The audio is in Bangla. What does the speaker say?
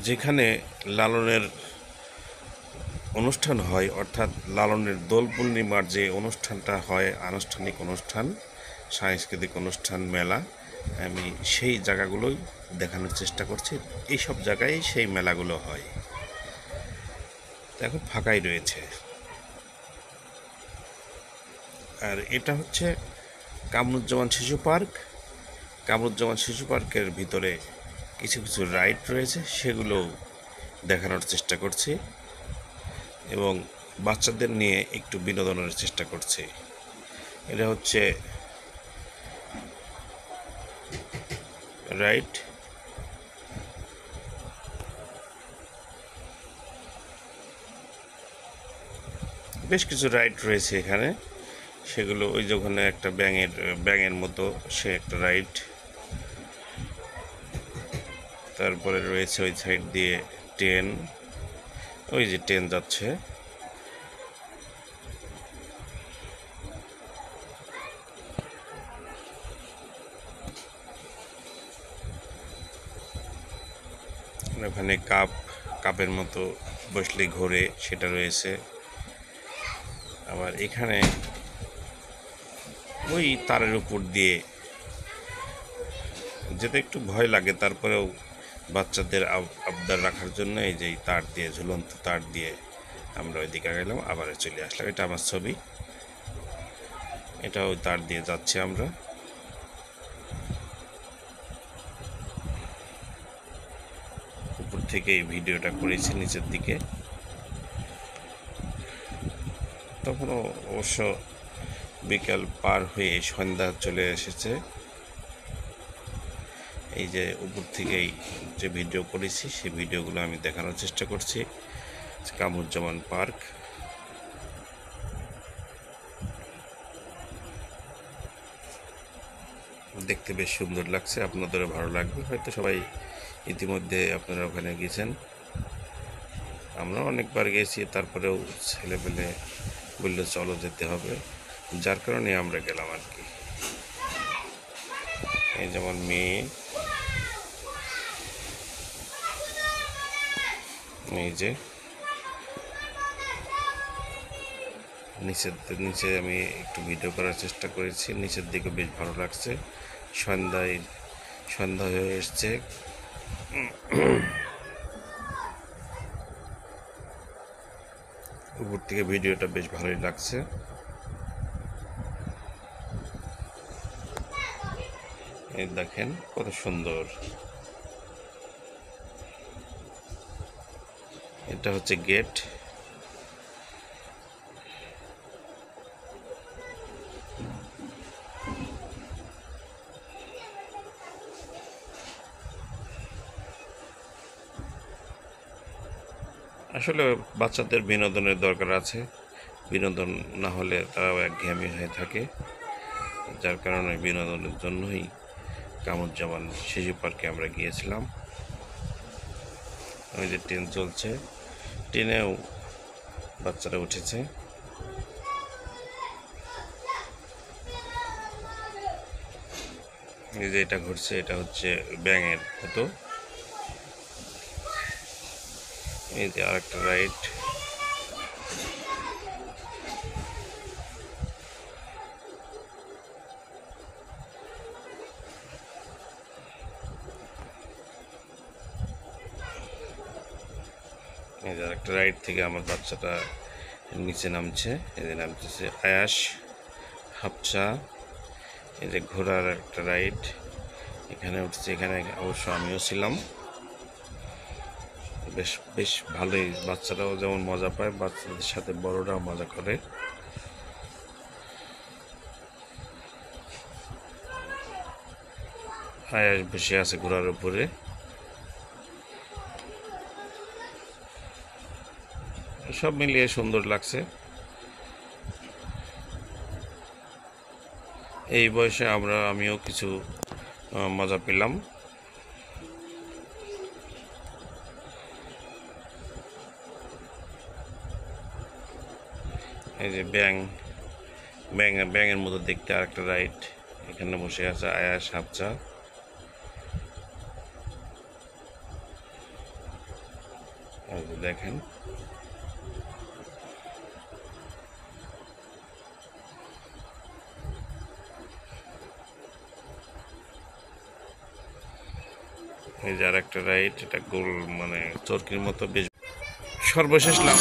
যেখানে লালনের অনুষ্ঠান হয়, অর্থাৎ লালনের দোল পূর্ণিমার যে অনুষ্ঠানটা হয়, আনুষ্ঠানিক অনুষ্ঠান, সাংস্কৃতিক অনুষ্ঠান, মেলা, আমি সেই জায়গাগুলোই দেখানোর চেষ্টা করছি। এইসব জায়গায় সেই মেলাগুলো হয়। এখন ফাঁকাই রয়েছে। আর এটা হচ্ছে কামরুজ্জামান শিশু পার্ক। কামরুজ্জামান শিশু পার্কের ভিতরে কিছু কিছু রাইড রয়েছে, সেগুলো দেখানোর চেষ্টা করছি এবং বাচ্চাদের নিয়ে একটু বিনোদনের চেষ্টা করছি। এটা হচ্ছে রাইড। বেশ কিছু রাইড রয়েছে এখানে, সেগুলো ওই যে ওখানে একটা ব্যাঙের মতো সে একটা রাইড। তারপরে রয়েছে ওই সাইড দিয়ে ট্রেন, ওই যে ট্রেন যাচ্ছে। ওখানে কাপের মতো বসলে ঘোরে, সেটা রয়েছে। আবার এখানে ওই তারের উপর দিয়ে যেতে একটু ভয় লাগে, তারপরেও বাচ্চাদের আবদার রাখার জন্য এই যে তার দিয়ে, ঝুলন্ত তার দিয়ে আমরা ওইদিকে গেলাম, আবার চলে আসলাম। এটা আমার ছবি, এটা ওই তার দিয়ে যাচ্ছে আমরা। উপর থেকে এই ভিডিওটা করেছি নিচের দিকে। তখনও অবশ্য বিকাল পার হয়ে সন্ধ্যা চলে এসেছে। এই যে উপর থেকেই যে ভিডিও করেছি, সেই ভিডিওগুলো আমি দেখানোর চেষ্টা করছি। কামরুজ্জামান পার্ক দেখতে বেশ সুন্দর লাগছে, আপনাদেরও ভালো লাগবে হয়তো। সবাই ইতিমধ্যে আপনারা ওখানে গেছেন, আমরা অনেকবার গেছি, তারপরেও ছেলেপেলে বললে চলো যেতে হবে, যার কারণে আমরা গেলাম আর কি। এই যেমন মেয়ে, এই যে নিচে আমি একটু ভিডিও করার চেষ্টা করেছি। নিচের দিকে বেশ ভালো লাগছে, সন্ধ্যা হয়ে এসছে। উপর থেকে ভিডিওটা বেশ ভালোই লাগছে। এই দেখেন কত সুন্দর। এটা হচ্ছে গেট। আসলে বাচ্চাদের বিনোদনের দরকার আছে, বিনোদন না হলে তারাও একঘেয়েমি হয়ে থাকে, যার কারণে বিনোদনের জন্যই কামরুজ্জামান শিশু পার্কে আমরা গিয়েছিলাম। ওই যে ট্রেন চলছে, ট্রেনেও বাচ্চারা উঠেছে। এই যে এটা ঘুরছে, এটা হচ্ছে ব্যাঙের মতো। এই যে আরেকটা রাইড। এই যে আরেকটা রাইড থেকে আমার বাচ্চাটা নিচে নামছে। এই যে নামতেছে আয়াস, হাফচা। এই যে ঘোড়ার একটা রাইড এখানে উঠছে, এখানে অবশ্য আমিও ছিলাম। বেশ বেশ ভালোই, বাচ্চারাও যেমন মজা পায়, বাচ্চাদের সাথে বড়রাও মজা করে। আয়াস বসে আছে ঘোড়ার উপরে। সব মিলিয়ে সুন্দর লাগছে। এই বয়সে আমিও কিছু মজা পেলাম। এই যে ব্যাঙের মতো দেখতে আরেকটা রাইড, এখানে বসে আছে আয়াস, হাফচা। এই যে দেখেন, এই যে আর একটা রাইড, এটা গোল মানে চরকির মতো বেশ। সর্বশেষ নাম